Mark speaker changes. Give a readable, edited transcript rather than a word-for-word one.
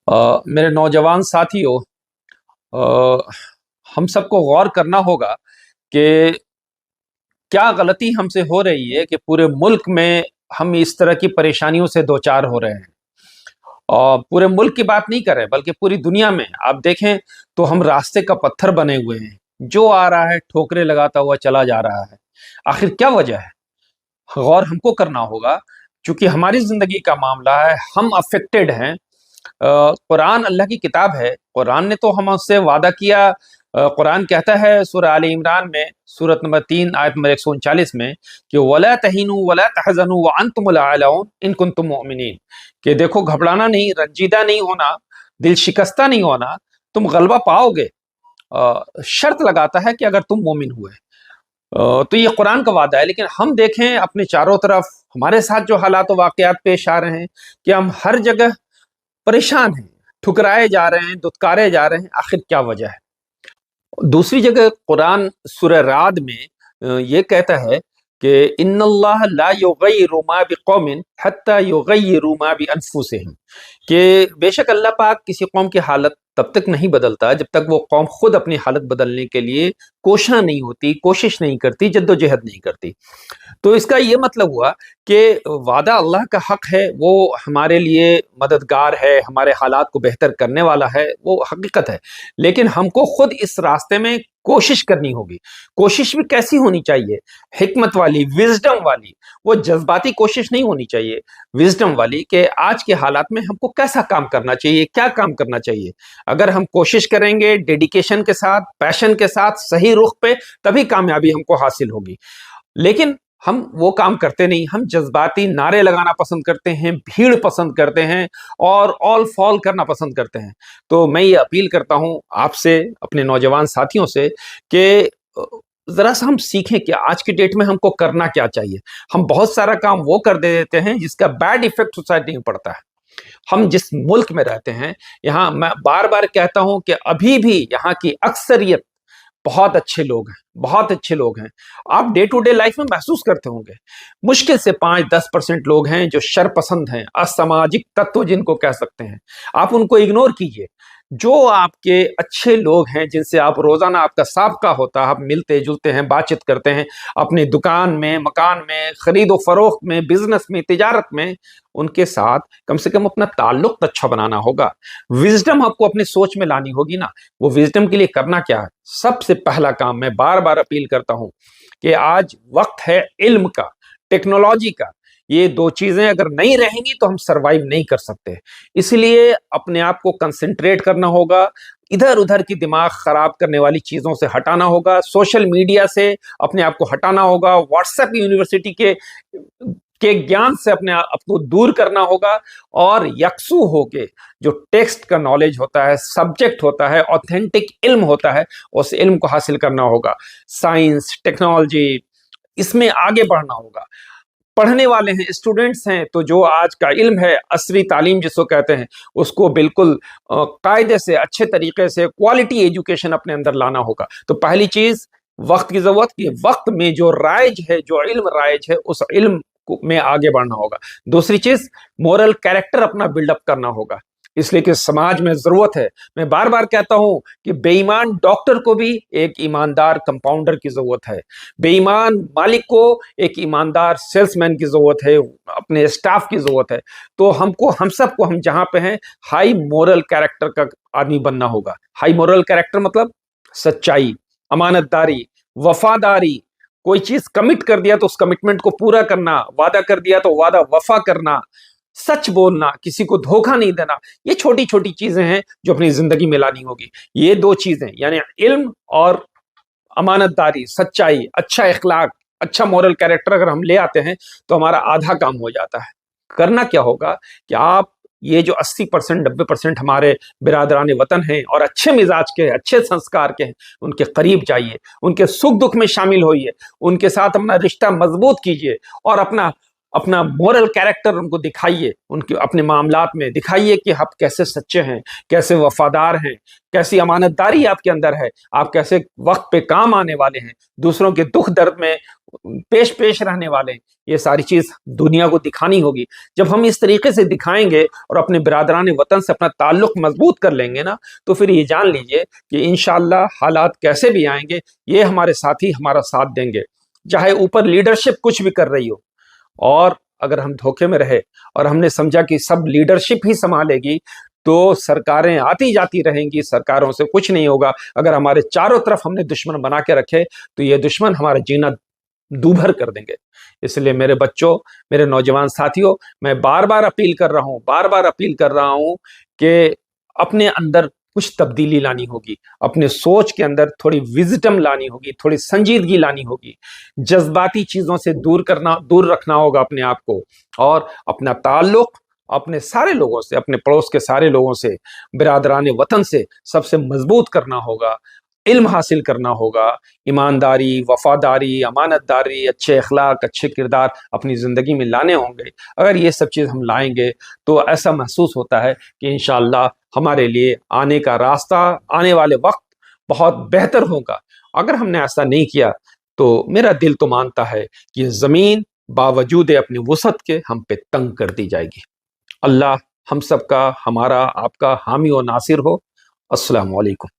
Speaker 1: मेरे नौजवान साथियों, अ, हम सबको गौर करना होगा कि क्या गलती हमसे हो रही है कि पूरे मुल्क में हम इस तरह की परेशानियों से दो चार हो रहे हैं। और पूरे मुल्क की बात नहीं कर रहे बल्कि पूरी दुनिया में आप देखें तो हम रास्ते का पत्थर बने हुए हैं। जो आ रहा है ठोकरे लगाता हुआ चला जा रहा है। आखिर क्या वजह है? गौर हमको करना होगा, क्योंकि हमारी जिंदगी का मामला है, हम अफेक्टेड हैं। कुरान अल्लाह की किताब है। कुरान ने तो हमसे वादा किया। कुरान कहता है सूरह आले इमरान में सूरत नंबर 3 आयत नंबर 139 में कि वला तहीनु वला तहजनु व अंतुमुल आलऊन इन कुंतुम मुमिनीन, कि देखो घबराना नहीं, रंजीदा नहीं होना, दिल शिकस्ता नहीं होना, तुम गलबा पाओगे। शर्त लगाता है कि अगर तुम मोमिन हुए। तो ये कुरान का वादा है। लेकिन हम देखें अपने चारों तरफ हमारे साथ जो हालात वाकयात पेश आ रहे हैं कि हम हर जगह परेशान हैं, ठुकराए जा रहे हैं, दुत्कारे जा रहे हैं। आखिर क्या वजह है? दूसरी जगह कुरान सूरह राद में ये कहता है कि इन्नल्लाह ला युगय्यिरु मा बिकौमिन हत्ता युगय्यिरु मा बिअनफुसिहिम, कि बेशक अल्लाह पाक किसी कौम की हालत तब तक नहीं बदलता जब तक वो कौम खुद अपनी हालत बदलने के लिए कोशिश नहीं होती, कोशिश नहीं करती, जद्दोजहद नहीं करती। तो इसका ये मतलब हुआ कि वादा अल्लाह का हक है, वो हमारे लिए मददगार है, हमारे हालात को बेहतर करने वाला है, वो हकीकत है। लेकिन हमको खुद इस रास्ते में कोशिश करनी होगी। कोशिश भी कैसी होनी चाहिए? हिकमत वाली, विजडम वाली। वो जज्बाती कोशिश नहीं होनी चाहिए, विजडम वाली, कि आज के हालात में हमको कैसा काम करना चाहिए, क्या काम करना चाहिए। अगर हम कोशिश करेंगे डेडिकेशन के साथ, पैशन के साथ, सही रुख पे, तभी कामयाबी हमको हासिल होगी। लेकिन हम वो काम करते नहीं, हम जज्बाती नारे लगाना पसंद करते हैं, भीड़ पसंद करते हैं और ऑल फॉल करना पसंद करते हैं। तो मैं ये अपील करता हूं आपसे, अपने नौजवान साथियों से, कि जरा सा हम सीखें कि आज की डेट में हमको करना क्या चाहिए। हम बहुत सारा काम वो कर देते हैं जिसका बैड इफेक्ट सोसाइटी में पड़ता है। हम जिस मुल्क में रहते हैं, यहाँ मैं बार बार कहता हूं कि अभी भी यहाँ की अक्सरियत बहुत अच्छे लोग हैं, बहुत अच्छे लोग हैं। आप डे टू डे लाइफ में महसूस करते होंगे, मुश्किल से 5-10% लोग हैं जो शरपसंद हैं, असामाजिक तत्व जिनको कह सकते हैं। आप उनको इग्नोर कीजिए। जो आपके अच्छे लोग हैं, जिनसे आप रोजाना आपका साबका होता है, आप मिलते जुलते हैं, बातचीत करते हैं, अपनी दुकान में, मकान में, खरीदो फरोख्त में, बिजनेस में, तिजारत में, उनके साथ कम से कम अपना ताल्लुक अच्छा बनाना होगा। विजडम आपको अपनी सोच में लानी होगी ना। वो विजडम के लिए करना क्या है? सबसे पहला काम, मैं बार बार अपील करता हूं कि आज वक्त है इल्म का, टेक्नोलॉजी का। ये दो चीजें अगर नहीं रहेंगी तो हम सरवाइव नहीं कर सकते। इसलिए अपने आप को कंसंट्रेट करना होगा, इधर उधर की दिमाग खराब करने वाली चीजों से हटाना होगा, सोशल मीडिया से अपने आप को हटाना होगा, व्हाट्सएप यूनिवर्सिटी के ज्ञान से अपने आप को दूर करना होगा, और यकसू होके जो टेक्स्ट का नॉलेज होता है, सब्जेक्ट होता है, ऑथेंटिक इल्म होता है, उस इल्म को हासिल करना होगा। साइंस, टेक्नोलॉजी, इसमें आगे बढ़ना होगा। पढ़ने वाले हैं, स्टूडेंट्स हैं, तो जो आज का इल्म है, असरी तालीम जिसको कहते हैं, उसको बिल्कुल कायदे से, अच्छे तरीके से क्वालिटी एजुकेशन अपने अंदर लाना होगा। तो पहली चीज वक्त की जरूरत, की वक्त में जो राइज है, जो इल्म राइज है, उस इल्म में आगे बढ़ना होगा। दूसरी चीज मोरल कैरेक्टर अपना बिल्डअप करना होगा, इसलिए कि समाज में जरूरत है। मैं बार बार कहता हूं कि बेईमान डॉक्टर को भी एक ईमानदार कंपाउंडर की जरूरत है, बेईमान मालिक को एक ईमानदार सेल्समैन की जरूरत है, अपने स्टाफ की जरूरत है। तो हम सबको, हम जहां पे हैं, हाई मोरल कैरेक्टर का आदमी बनना होगा। हाई मोरल कैरेक्टर मतलब सच्चाई, अमानतदारी, वफादारी। कोई चीज कमिट कर दिया तो उस कमिटमेंट को पूरा करना, वादा कर दिया तो वादा वफा करना, सच बोलना, किसी को धोखा नहीं देना। ये छोटी छोटी चीजें हैं जो अपनी जिंदगी में लानी होगी। ये दो चीजें यानी इल्म और अमानतदारी, सच्चाई, अच्छा इखलाक, अच्छा मोरल कैरेक्टर अगर हम ले आते हैं तो हमारा आधा काम हो जाता है। करना क्या होगा कि आप ये जो 80% 90% हमारे बिरादरान वतन हैं और अच्छे मिजाज के, अच्छे संस्कार के हैं, उनके करीब जाइए, उनके सुख दुख में शामिल होइए, उनके साथ अपना रिश्ता मजबूत कीजिए और अपना اپنا مورل کیریکٹر ان کو دکھائیے، ان کے اپنے معاملات میں دکھائیے کہ آپ کیسے سچے ہیں، کیسے وفادار ہیں، کیسی امانت داری آپ کے اندر ہے، آپ کیسے وقت پہ کام آنے والے ہیں، دوسروں کے دکھ درد میں پیش رہنے والے ہیں۔ یہ ساری چیز دنیا کو دکھانی ہوگی۔ جب ہم اس طریقے سے دکھائیں گے اور اپنے برادران وطن سے اپنا تعلق مضبوط کر لیں گے نا، تو پھر یہ جان لیجئے کہ انشاءاللہ حالات کیسے بھی آئیں گے، یہ ہمارے ساتھی ہمارا ساتھ دیں گے، چاہے اوپر لیڈرشپ کچھ بھی کر رہی ہو۔ اور اگر ہم دھوکے میں رہے اور ہم نے سمجھا کہ سب لیڈرشپ ہی سنبھالے گی، تو سرکاریں آتی جاتی رہیں گی، سرکاروں سے کچھ نہیں ہوگا۔ اگر ہمارے چاروں طرف ہم نے دشمن بنا کے رکھے تو یہ دشمن ہمارا جینا دوبھر کر دیں گے۔ اس لیے میرے بچوں، میرے نوجوان ساتھیوں، میں بار بار اپیل کر رہا ہوں کہ اپنے اندر کچھ تبدیلی لانی ہوگی، اپنے سوچ کے اندر تھوڑی وزڈم لانی ہوگی، تھوڑی سنجیدگی لانی ہوگی، جذباتی چیزوں سے دور رکھنا ہوگا اپنے آپ کو، اور اپنا تعلق اپنے سارے لوگوں سے، اپنے پڑوس کے سارے لوگوں سے، برادران وطن سے سب سے مضبوط کرنا ہوگا، علم حاصل کرنا ہوگا، ایمانداری، وفاداری، امانت داری، اچھے اخلاق، اچھے کردار اپنی زندگی میں لانے ہوں گے۔ اگر یہ سب چیز ہم لائیں گے تو ایسا محسوس ہوتا ہے کہ انشاءاللہ ہمارے لیے آنے کا راستہ، آنے والے وقت بہت بہتر ہوگا۔ اگر ہم نے ایسا نہیں کیا تو میرا دل تو مانتا ہے کہ یہ زمین باوجود اپنی وسعت کے ہم پہ تنگ کر دی جائے گی۔ اللہ ہم سب کا، ہمارا، آپ کا حامی و ناصر ہو۔ السلام علیکم۔